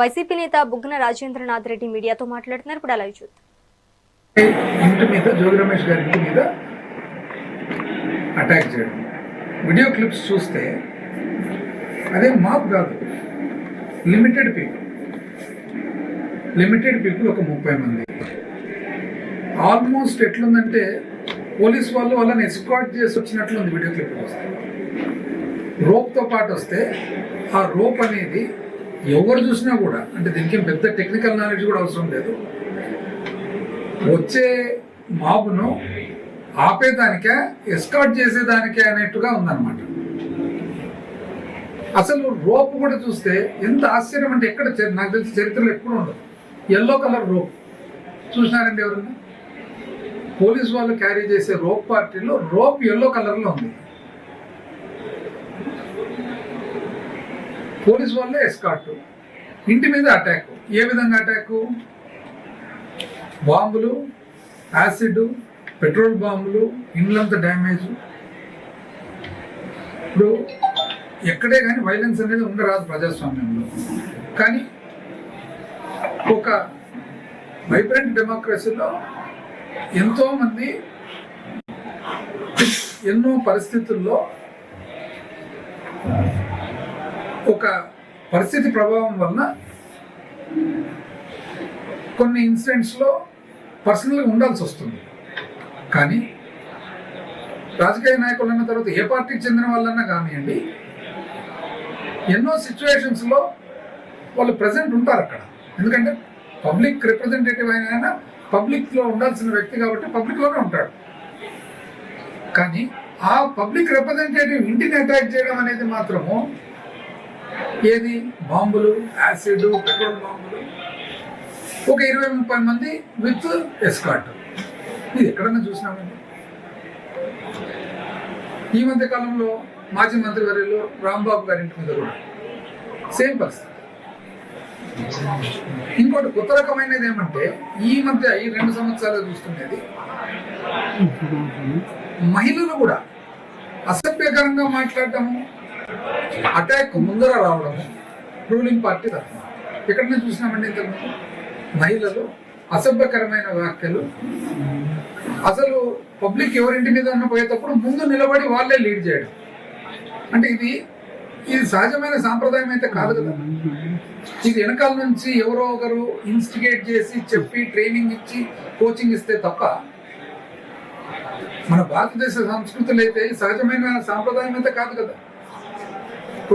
YCP నేత బుగ్గన రాజేంద్రనాథ్ రెడ్డి మీడియాతో మాట్లాడుతున్నారు. ఇప్పుడు అలా చూద్దాం. ఇంటి మీద జోగి రమేష్ గారి ఇంటి మీద అటాక్ చేయడం వీడియో క్లిప్స్ చూస్తే అదే మాప్ కాదు, లిమిటెడ్ పీపుల్ ఒక 30 మంది. ఆల్మోస్ట్ ఎట్లుందంటే పోలీస్ వాళ్ళు వాళ్ళని ఎస్కార్ట్ చేసి వచ్చినట్లుంది వీడియో క్లిప్ వస్తే. రోప్తో పాటు వస్తే ఆ రోప్ అనేది ఎవరు చూసినా కూడా, అంటే దీనికి పెద్ద టెక్నికల్ నాలెడ్జ్ కూడా అవసరం లేదు, వచ్చే మాబును ఆపేదానికే ఎస్కార్ట్ చేసేదానికే అనేట్టుగా ఉందన్నమాట. అసలు రోప్ కూడా చూస్తే ఎంత ఆశ్చర్యం అంటే ఎక్కడ నాకు తెలిసి చరిత్రలో ఎప్పుడు ఉండదు. ఎల్లో కలర్ రోప్ చూసినారండి ఎవరన్నా? పోలీస్ వాళ్ళు క్యారీ చేసే రోప్ పార్టీలో రోప్ ఎల్లో కలర్లో ఉంది. పోలీస్ వాళ్ళే ఎస్కార్ట్, ఇంటి మీద అటాక్. ఏ విధంగా అటాక్? బాంబులు, యాసిడ్, పెట్రోల్ బాంబులు, ఇండ్లంతా డ్యామేజ్. ఇప్పుడు ఎక్కడే కానీ వైలెన్స్ అనేది ఉండరాదు ప్రజాస్వామ్యంలో. కానీ ఒక వైబ్రెంట్ డెమోక్రసీలో ఎంతోమంది ఎన్నో పరిస్థితుల్లో ఒక పరిస్థితి ప్రభావం వలన కొన్ని ఇన్సిడెంట్స్లో పర్సనల్గా ఉండాల్సి వస్తుంది. కానీ రాజకీయ నాయకులు అన్న తర్వాత ఏ పార్టీకి చెందిన వాళ్ళన్నా కానివ్వండి, ఎన్నో సిచ్యువేషన్స్లో వాళ్ళు ప్రజెంట్ ఉంటారు అక్కడ. ఎందుకంటే పబ్లిక్ రిప్రజెంటేటివ్ అయినా పబ్లిక్లో ఉండాల్సిన వ్యక్తి కాబట్టి పబ్లిక్లోనే ఉంటాడు. కానీ ఆ పబ్లిక్ రిప్రజెంటేటివ్ ఇంటిని అటాక్ చేయడం అనేది మాత్రము ఏది? బాంబులు, యాసిడ్, పెట్రోల్ బాంబులు, ఒక 20-30 మంది విత్ ఎస్కార్ట్. ఇది ఎక్కడన్నా చూసినామండి? ఈ మధ్య కాలంలో మాజీ మంత్రివర్యులు రాంబాబు గారి ఇంటి మీద కూడా సేమ్ పరిస్థితి. ఇంకోటి కొత్త రకమైనది ఏమంటే, ఈ మధ్య ఈ 2 సంవత్సరాలు చూస్తున్నది, మహిళలు కూడా అసభ్యకరంగా మాట్లాడటము, అటాక్ ముందర రావడము రూలింగ్ పార్టీ తరఫున. ఎక్కడనే చూసినామండి ఇంతకుముందు మహిళలు అసభ్యకరమైన వ్యాఖ్యలు. అసలు పబ్లిక్ ఎవరింటి మీద ఉన్న పోయేటప్పుడు ముందు నిలబడి వాళ్ళే లీడ్ చేయడం. అంటే ఇది సహజమైన సాంప్రదాయం అయితే కాదు కదా. ఇది వెనకాల నుంచి ఎవరో ఒకరు ఇన్స్టిగేట్ చేసి చెప్పి ట్రైనింగ్ ఇచ్చి కోచింగ్ ఇస్తే తప్ప మన భారతదేశ సంస్కృతులు అయితే సహజమైన సాంప్రదాయం అయితే కాదు కదా.